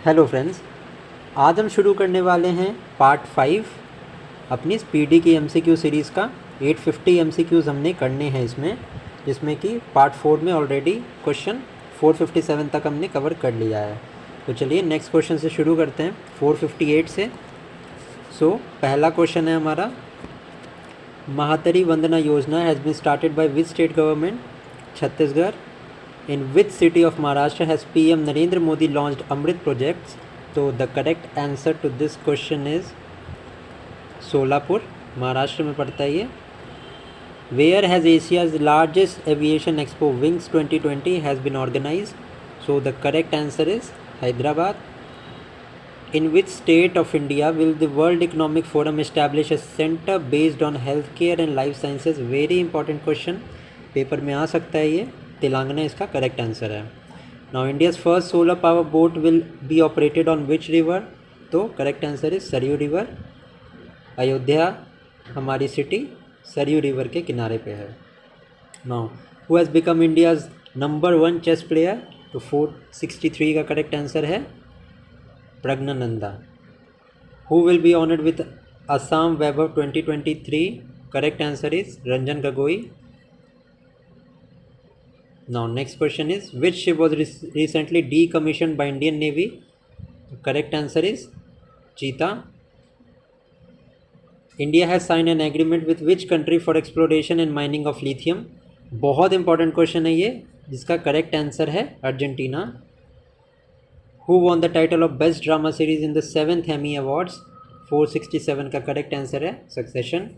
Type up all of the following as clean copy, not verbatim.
Hello friends, आज हम शुरू करने वाले हैं पार्ट 5 अपनी पीडी की एमसीक्यू सीरीज़ का। 850 एमसीक्यूज़ हमने करने हैं इसमें, जिसमें कि पार्ट 4 में ऑलरेडी क्वेश्चन 457 तक हमने कवर कर लिया है। तो चलिए नेक्स्ट क्वेश्चन से शुरू करते हैं 458 से। पहला क्वेश्चन है हमारा, Mahatari Vandana Yojana has been started by which state government? Chhattisgarh. In which city of Maharashtra has PM Narendra Modi launched Amrit projects? तो the correct answer to this question is Solapur, Maharashtra में पड़ता है ये। Where has Asia's largest aviation expo Wings 2020 has been organized? So the correct answer is Hyderabad. In which state of India will the World Economic Forum establish a center based on healthcare and life sciences? Very important question, paper में आ सकता है ये। तेलंगाना इसका correct answer है। Now India's first solar power boat will be operated on which river? तो correct answer is Saryu river. Ayodhya हमारी city Saryu river के किनारे पे है। Now who has become India's number 1 chess player? तो 463 का करेक्ट आंसर है Praggnanandhaa. Who will be honoured with Assam Vaibhav 2023? Correct answer is Ranjan Gogoi. Now next question is, which ship was recently decommissioned by Indian Navy? The correct answer is Cheetah. India has signed an agreement with which country for exploration and mining of lithium? बहुत important question है ये, जिसका correct answer है Argentina. Who won the title of Best Drama Series in the 7th Emmy Awards? 467 का correct answer है succession.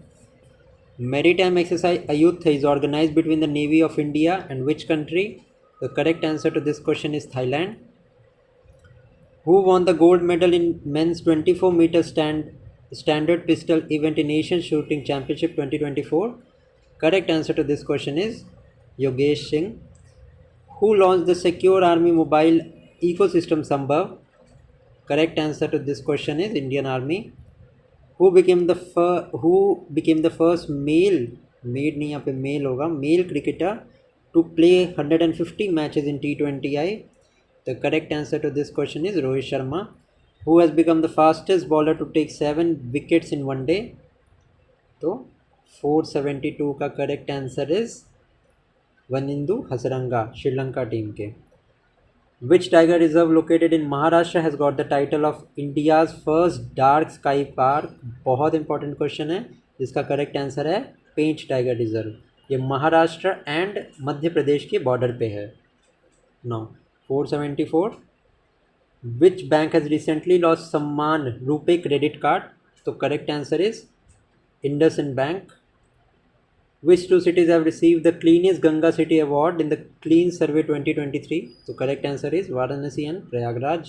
Maritime exercise Ayuth is organized between the Navy of India and which country? The correct answer to this question is Thailand. Who won the gold medal in men's 24-meter standard pistol event in Asian Shooting Championship 2024? Correct answer to this question is Yogesh Singh. Who launched the Secure Army Mobile Ecosystem Sambhav? Correct answer to this question is Indian Army. Who became the first male, made नहीं यहाँ पे mail होगा, male cricketer to play 150 matches in T20I? The correct answer to this question is Rohit Sharma. Who has become the fastest bowler to take 7 wickets in one day? तो 472 का correct answer is Wanindu Hasaranga, Sri Lanka team के। Which tiger reserve located in Maharashtra has got the title of India's first dark sky park? बहुत important question है, जिसका correct answer है पेंच tiger reserve. ये Maharashtra and Madhya Pradesh के border पे है। No 474, which bank has recently launch Samman RuPay credit card? तो correct answer is IndusInd Bank. Which two cities have received the cleanest Ganga City Award in the Clean Survey 2023? So correct answer is Varanasi and Prayagraj.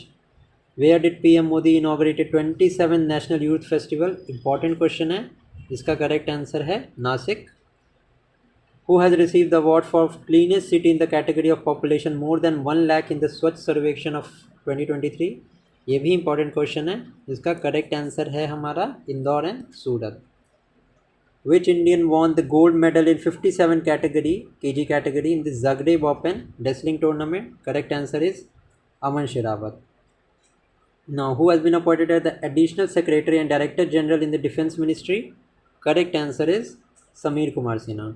Where did PM Modi inaugurated 27th National Youth Festival? Important question है, इसका correct answer है Nashik. Who has received the award for cleanest city in the category of population more than 1 lakh in the Swachh सर्वेक्षण of 2023? ये भी important question है, जिसका correct answer है हमारा Indore and Surat. Which Indian won the gold medal in 57 kg category in the Zagreb Open wrestling tournament? Correct answer is Aman Sherawat. Now, who has been appointed as the Additional Secretary and Director General in the Defence Ministry? Correct answer is Sameer Kumar Sinha.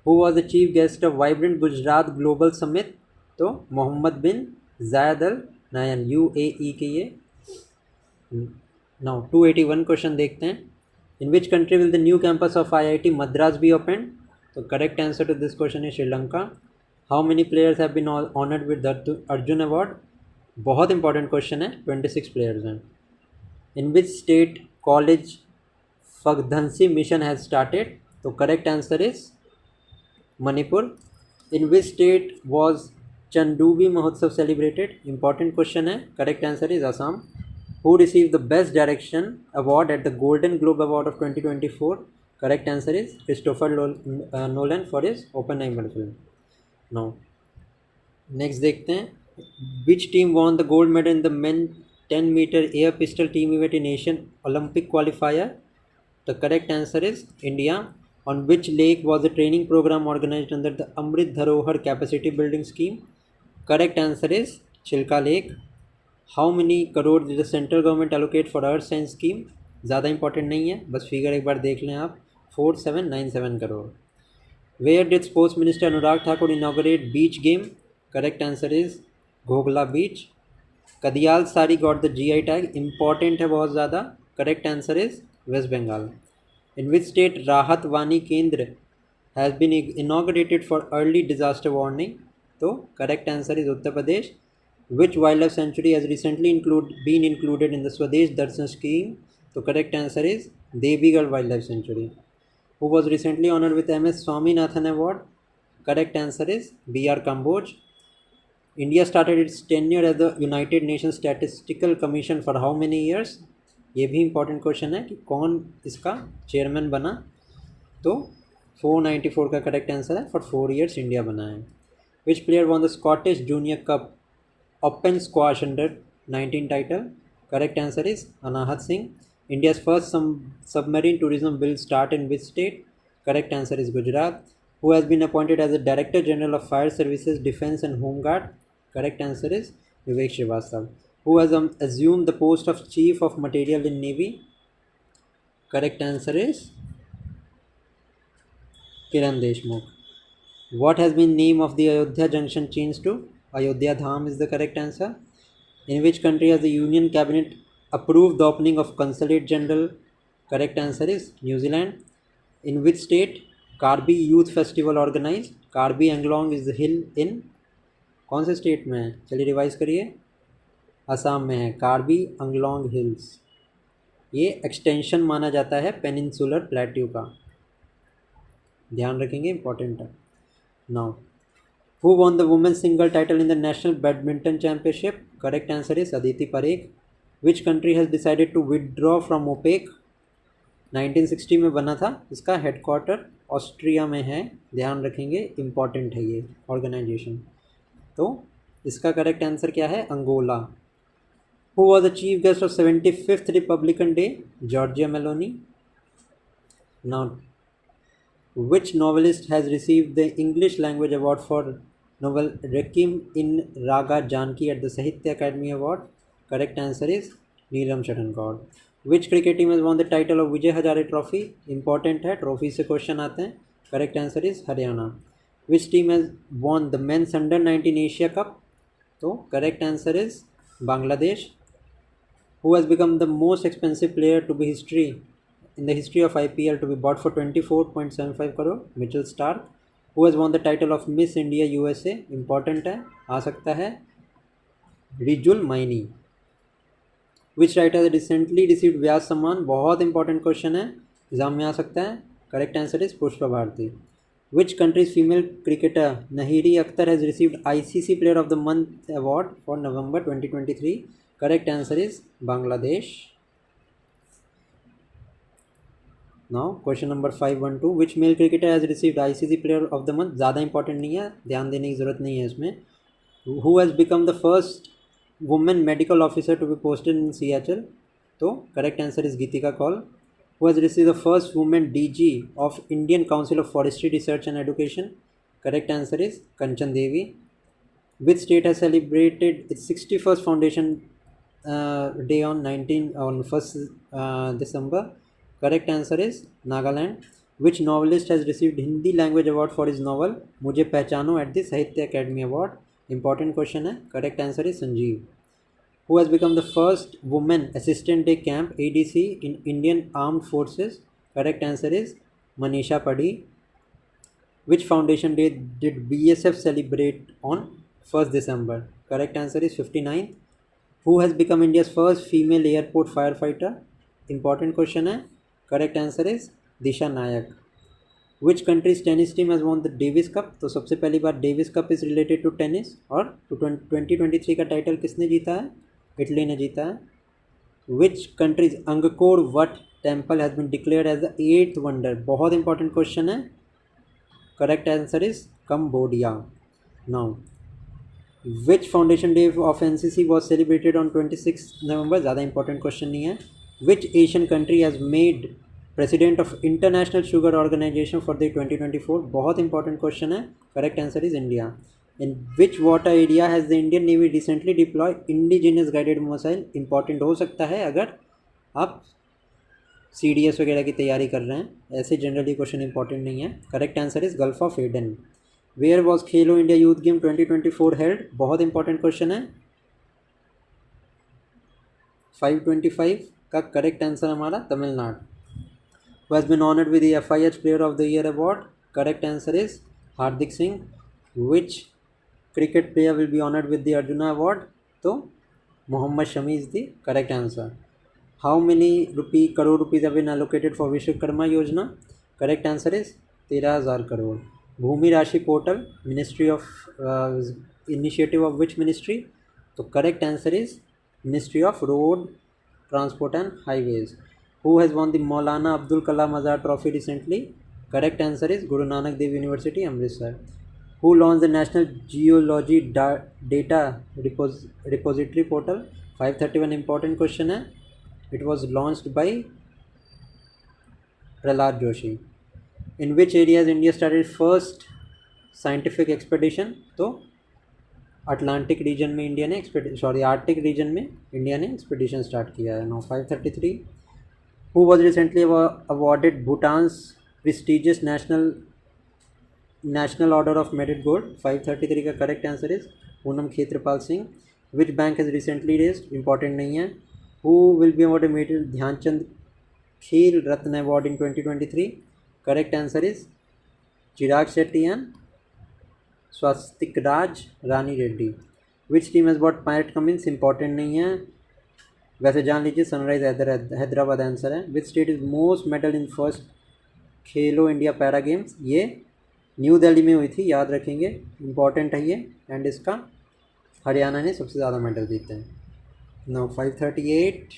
Who was the chief guest of Vibrant Gujarat Global Summit? तो मोहम्मद बिन जायद अल नायन, UAE के ये। Now 281 question देखते हैं। In which country will the new campus of IIT Madras be opened? So correct answer to this question is Sri Lanka. How many players have been honored with the Arjun Award? बहुत important question है, 26 players हैं। In which state college Fagdhansi mission has started? तो correct answer is Manipur. In which state was Chandaubi Mahotsav celebrated? Important question है, correct answer is Assam. Who received the Best Direction Award at the Golden Globe Award of 2024? Correct answer is Christopher Nolan for his Oppenheimer film. Now, next देखते हैं, which team won the gold medal in the men 10-meter air pistol team event in Asian Olympic qualifier? The correct answer is India. On which lake was the training program organized under the Amrit Dharohar capacity building scheme? Correct answer is Chilka Lake. How many crore the central government allocate for earth science scheme? ज़्यादा important नहीं है, बस figure एक बार देख लें आप, 4797 crore. Where did sports minister Anurag Thakur inaugurate beach game? Correct answer is Ghoghla beach. Kadiyal sari got the GI tag, important है बहुत ज़्यादा. Correct answer is west Bengal. In which state Rahat Vani Kendra has been inaugurated for early disaster warning? तो correct answer is Uttar Pradesh. Which wildlife sanctuary has recently been included in the Swadesh Darshan scheme? तो correct answer is Devigarh wild life sanctuary. Who was recently honored with MS Swaminathan Award? Correct answer is B.R. Kamboj. India started its tenure as the United Nations Statistical Commission for how many years? ये भी important question है कि कौन इसका chairman बना. तो 494 का correct answer है. फॉर 4 years इंडिया बना है. Which player won the Scottish Junior Cup Open Squash Under 19 title? Correct answer is Anahat Singh. India's first submarine tourism will start in which state? Correct answer is Gujarat. Who has been appointed as the Director General of Fire Services, Defence and Home Guard? Correct answer is Vivek Srivastava. Who has assumed the post of Chief of Material in Navy? Correct answer is Kiran Deshmukh. What has been name of the Ayodhya Junction changed to? Ayodhya Dham is the correct answer. In which country has the Union Cabinet approved the opening of Consulate General? Correct answer is New Zealand. In which state Karbi Youth Festival organized? Karbi Anglong is the hill in कौन से state में है? चलिए revise करिए. असम में है Karbi Anglong hills. ये extension माना जाता है पेनिनसुलर प्लेट्यू का, ध्यान रखेंगे, इंपॉर्टेंट है. Now who won the women single title in the national badminton championship? Correct answer is Aditi Parekh. Which country has decided to withdraw from OPEC? 1960 में बना था. इसका हेडक्वार्टर ऑस्ट्रिया में है, ध्यान रखेंगे, इम्पॉर्टेंट है ये ऑर्गेनाइजेशन. तो इसका करेक्ट आंसर क्या है? Angola. Who was the chief guest of 75th republican day? Giorgia Meloni. Now which novelist has received the English language award for novel requiem in Raga Janki at the Sahitya academy award? Correct answer is Neelam Shattenkar. Which cricket team has won the title of Vijay Hazare Trophy? Important है, trophy से question आते हैं. Correct answer is Haryana. Which team has won the men's under-19 Asia Cup? तो correct answer is Bangladesh. Who has become the most expensive player to be in the history of IPL to be bought for 24.75 crore? Mitchell Starc. Who has won the title of Miss India USA? Important है, आ सकता है, रिजुल माइनी. विच writer recently received व्यास सम्मान? बहुत important question है, exam में आ सकता है. Correct answer is Pushpa Bharti. Which countries female cricketer Nahida Akhtar has received ICC player of the month award for November 2023? Correct answer is Bangladesh. Now question number 512. Which male cricketer has received ICC player of the month? ज़्यादा important नहीं है, ध्यान देने की ज़रूरत नहीं है इसमें. Who has become the first woman medical officer to be posted in Seattle? तो correct answer is Geetika Kaul. Who has received the first woman DG of Indian Council of Forestry Research and Education? Correct answer is Kanchan Devi. Which state has celebrated its 61st foundation day on 1st December? Correct answer is Nagaland. Which novelist has received Hindi language award for his novel मुझे पहचानो at the Sahitya Academy Award? Important question है. Correct answer is Sanjeev. Who has become the first women assistant de camp ADC इन Indian armed forces? Correct answer is Manisha Padhi. Which foundation day did BSF celebrate on 1st December? Correct answer is 59th. Who has become India's first female airport fire fighter? Important question है. Correct answer is Disha Naik. Which countries tennis team has won the Davis cup? तो सबसे पहली बार Davis cup is related to tennis. और 2023 का title किसने जीता है? इटली ने जीता है. Which countries Angkor Wat temple has been declared as the 8th wonder? बहुत इंपॉर्टेंट क्वेश्चन है. Correct answer is Cambodia. Now which foundation day of NCC was celebrated on 26 November? ज़्यादा इंपॉर्टेंट क्वेश्चन नहीं है. Which Asian country has made president of international sugar organisation for the 2024? बहुत important question है. Correct answer is India. In which water area has the Indian navy recently deploy indigenous guided missile? Important हो सकता है अगर आप CDS वगैरह की तैयारी कर रहे हैं, ऐसे जनरली क्वेश्चन इंपॉर्टेंट नहीं है। Correct answer is Gulf of Aden. Where was Khelo India Youth Game 2024 held? बहुत इंपॉर्टेंट क्वेश्चन है। 525 का करेक्ट आंसर हमारा Tamil Nadu. Who has been honored with the FIH Player of the Year award? Correct answer is Hardik Singh. Which cricket player will be honored with the Arjuna award? तो Mohammad Shami is the correct answer. How many crore rupees have been allocated for Vishwakarma Yojana? Correct answer is 13,000 crore. Bhumi Rashi portal, Ministry of initiative of which ministry? तो correct answer is Ministry of Road, Transport and Highways. Who has won the Maulana Abdul Kalam Azad Trophy recently? Correct answer is Guru Nanak Dev University, Amritsar. Who launched the National Geology Data Repository Portal? 531 important question है. It was launched by Prahlad Joshi. In which areas India started first scientific expedition? तो Atlantic reason में India ने Arctic reason में India ने expedition start किया है. Now 533. Who was recently awarded Bhutan's prestigious National Order of Merit Gold? 533 का correct answer is Poonam Khetrapal Singh. Which bank has recently raised? Important नहीं है. Who will be awarded Major Dhyanchand Khel Ratna award in 2023? Correct answer is Chirag Shetty and Swastik Raj Rani Reddy. Which team has bought Pirate Cummins? Important नहीं है, वैसे जान लीजिए. Sunrise Hyderabad answer है. Which state is most medal in first Khelo India para games? ये new Delhi में हुई थी, याद रखेंगे, इंपॉर्टेंट है ये. एंड इसका हरियाणा ने सबसे ज़्यादा मेडल जीते हैं. Now 538.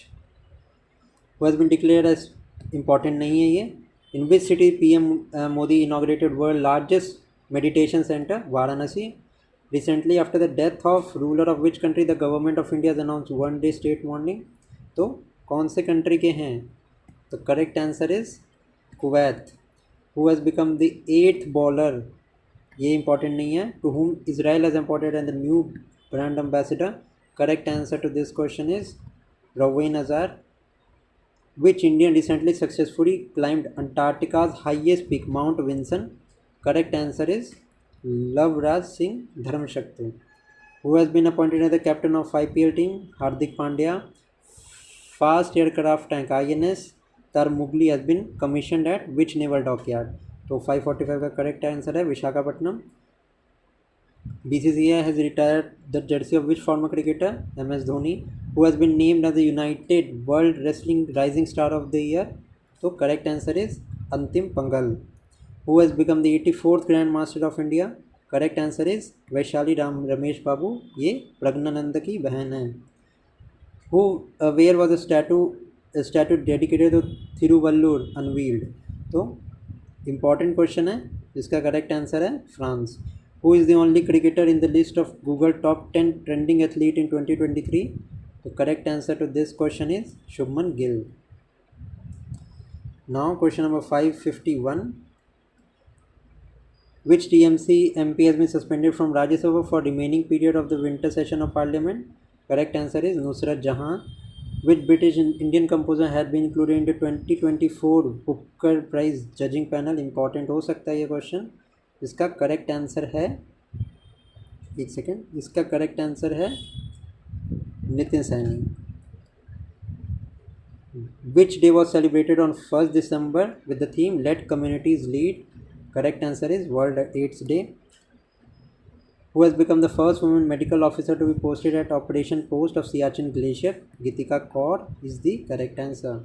Who has been declared as? Important नहीं है ये. In which city PM Modi inaugurated world largest meditation centre? Varanasi. Recently, after the death of ruler of which country, the government of India has announced one-day state mourning? तो कौन से country के हैं? तो correct answer is Kuwait. Who has become the 8th bowler? ये important नहीं है. To whom Israel has appointed as the new brand ambassador? Correct answer to this question is Raveen Azar. Which Indian recently successfully climbed Antarctica's highest peak, Mount Vinson? Correct answer is Lovraj Singh Dharmshakti. Who has been appointed as the captain of IPL team? Hardik Pandya. Fast aircraft tank INS Tarmugli has been commissioned at which naval dockyard? तो 545 का correct answer है Visakhapatnam. BCCI has retired the jersey of which former cricketer? MS Dhoni. Who has been named as the United World Wrestling Rising Star of the Year? तो correct answer is Antim Panghal. Who has become the 84th Grand Master of India? Correct answer is Vaishali Ramesh Babu. ये प्रज्ञानंद की बहन है. Who where was a statue dedicated to थिरुवल्लुर unveiled? तो important question है, जिसका correct answer है France. Who is the only cricketer in the list of Google top 10 trending athlete in 2023? तो correct answer to this question is Shubman Gill. Now question number 551. Which TMC MP has been suspended from Rajya Sabha for remaining period of the winter session of Parliament? Correct answer is Nusrat Jahan. Which British Indian composer had been included in the 2024 Booker Prize judging panel? Important हो सकता है ये question. इसका correct answer है, एक second, इसका correct answer है Nitin Saini. Which day was celebrated on 1st December with the theme Let Communities Lead? Correct answer is World AIDS Day. Who has become the first woman medical officer to be posted at Operation Post of Siachen Glacier? Geetika Kaur is the correct answer.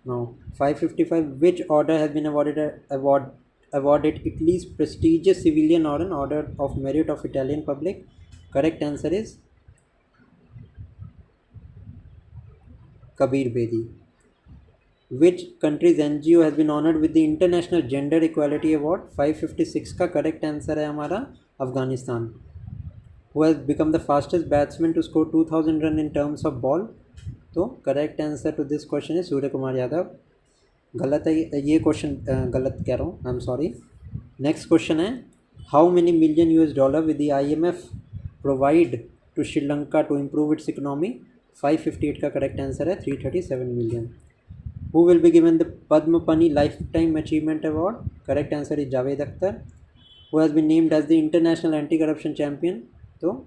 Now 555. Which order has been awarded Italy's prestigious civilian order of merit of Italian public? Correct answer is Kabir Bedi. Which country's NGO has been honored with the International Gender Equality Award? 556 का correct answer है हमारा Afghanistan. Who has become the fastest batsman to score 2000 run in terms of ball? तो correct answer to this question है सूर्य कुमार यादव. गलत है ये question, गलत कह रहा हूँ, I am sorry. Next question है how many million $US with the IMF provide to Sri Lanka to improve its economy? 558 का करेक्ट आंसर है 337 million. Who will be given the Padmapani lifetime achievement award? Correct answer is Javed Akhtar. Who has been named as the international anti corruption champion? तो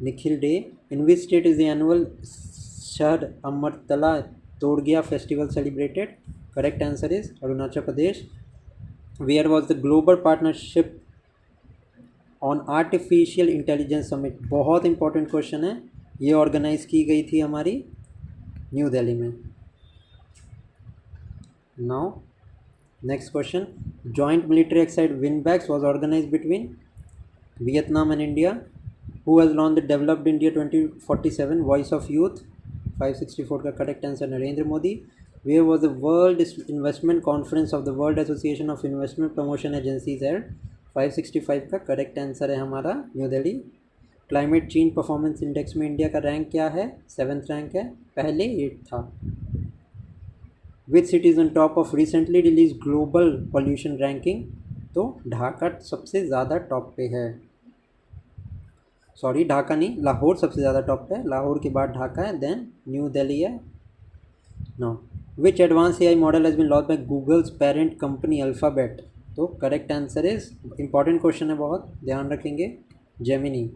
Nikhil Dey. In which state is the annual शहर अमरतला तोड़गिया festival celebrated? Correct answer is Arunachal Pradesh. Where was the global partnership on artificial intelligence summit? बहुत important question है. ये organise की गई थी हमारी न्यू दिल्ली में. Now next question. Joint military exercise VINBAX was organise between Vietnam and India? Who has launch the developed India 2047 voice of youth? 564 का correct answer Narendra Modi. Where was the world investment conference of the world association of investment promotion agencies held? 565 का correct answer है हमारा New Delhi. Climate change performance index में India का rank क्या है? 7th rank है, पहले 8 था. Which city is on top of recently release global pollution ranking? तो ढाका सबसे ज़्यादा टॉप पे है. सॉरी, ढाका नहीं, लाहौर सबसे ज़्यादा टॉप पे है. लाहौर के बाद ढाका है, देन न्यू दिल्ली है. No. Which advance AI model has been launch by Google's parent company Alphabet? तो correct answer is, important question है, बहुत ध्यान रखेंगे, Gemini.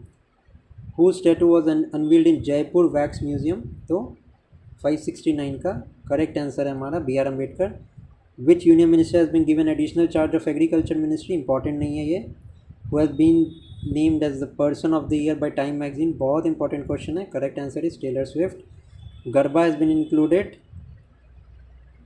Who statue was unveiled in Jaipur wax museum? तो 569 का करेक्ट आंसर है हमारा BR Ambedkar. Which union minister has been given additional charge of agriculture ministry? Important नहीं है ये. Who has been named as the person of the year by time magazine? बहुत important question है. Correct answer is Taylor Swift. Garba has been included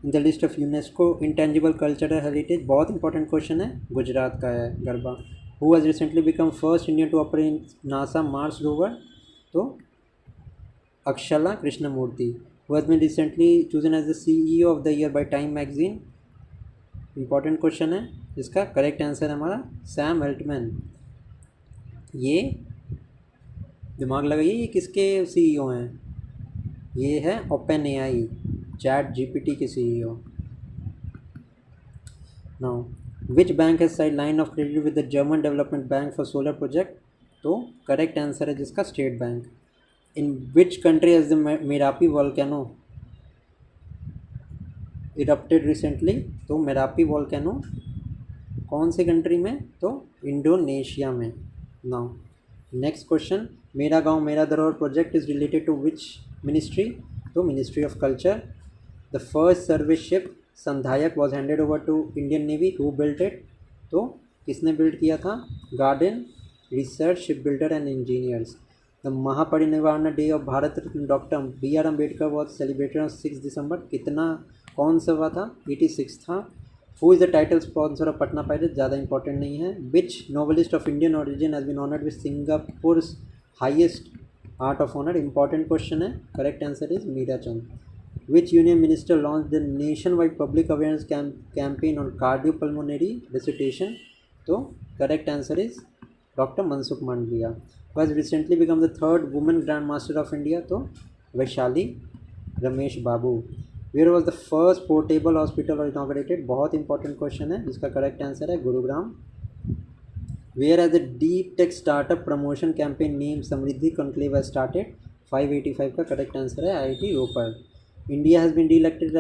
in the list of UNESCO intangible cultural heritage? बहुत important question है, गुजरात का है garba. Who has recently become first Indian to operate in NASA Mars rover? तो अक्षला Krishnamurthy. Who has been recently chosen as the CEO of the year by time magazine? Important question है. इसका correct answer है हमारा Sam Altman. ये दिमाग लगाइए, ये किसके CEO हैं? ये है OpenAI, ChatGPT के CEO. Now which bank has side line of credit with the German development bank for solar project? तो करेक्ट आंसर है जिसका state bank. In which country has the Merapi volcano erupted recently? तो Merapi volcano कौन से country में? तो Indonesia में. Now next question. मेरा गांव मेरा धरोहर project is related to which ministry? तो ministry of culture. The first service ship Sandhayak was handed over to Indian navy. Who built it? तो किसने बिल्ड किया था? Garden research ship builder and engineers. The Mahaparinirvan day of Bharat Ratna doctor BR Ambedkar was celebrated on 6 December. कितना, कौन सा हुआ था? 86 था. Who is the title sponsor of Patna pirates? ज़्यादा इंपॉर्टेंट नहीं है. Which novelist of Indian origin has been honoured with Singapore highest art of honour? Important question है. Correct answer is Meera Chand. Which union minister launched the nationwide public awareness campaign on cardiopulmonary resuscitation? तो correct answer is Dr. Mansukh Mandviya. Who has recently become the 3rd woman Grand Master of India? तो वैशाली रमेश बाबू. Where was the first portable hospital inaugurated? बहुत important question है, जिसका correct answer है Gurugram. Where has the deep tech startup promotion campaign named Samriddhi conclave has started? 585 का correct answer है IIT Ropar. India has been re-elected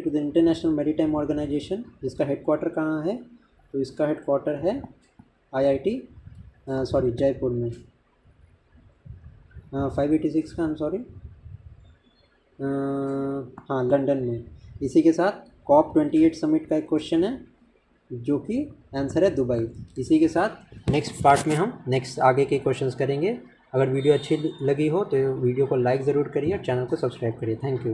to the International Maritime Organization. जिसका headquarter कहाँ है? तो इसका हेडक्वार्टर है IIT जयपुर में. 586 का, हाँ, लंदन में. इसी के साथ COP28 समिट का एक क्वेश्चन है, जो कि आंसर है दुबई. इसी के साथ नेक्स्ट पार्ट में हम नेक्स्ट आगे के क्वेश्चंस करेंगे. अगर वीडियो अच्छी लगी हो तो वीडियो को लाइक ज़रूर करिए और चैनल को सब्सक्राइब करिए. Thank you.